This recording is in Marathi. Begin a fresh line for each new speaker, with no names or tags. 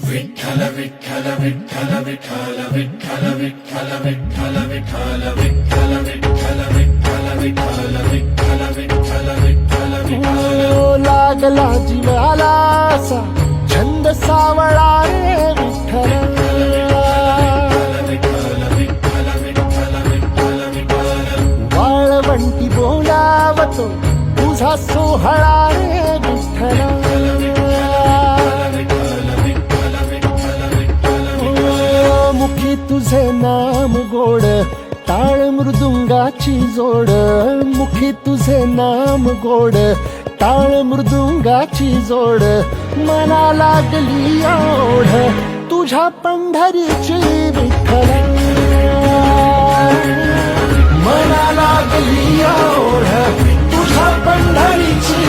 विठ्ठल विठ्ठल विठ्ठल विठ्ठल विठ्ठल विठ्ठल विठ्ठल विठ्ठल विठ्ठल विठ्ठल विठ्ठल विठ्ठल विठ्ठल विठ्ठल विठ्ठल विठ्ठल
लागला जीवाला असा छंद सावळा रे विठ्ठल वाळवंटी बोलावतो तुझा सोहळा रे विठ्ठल मुखी तुझे नाम गोड टाळ मृदुंगाची जोड मुखी तुझे नाम गोड टाळ मृदुंगाची जोड मना लागली ओढ तुझ्या पंढरीची विठ्ठल मना लागली ओढ तुझ्या पंढरीची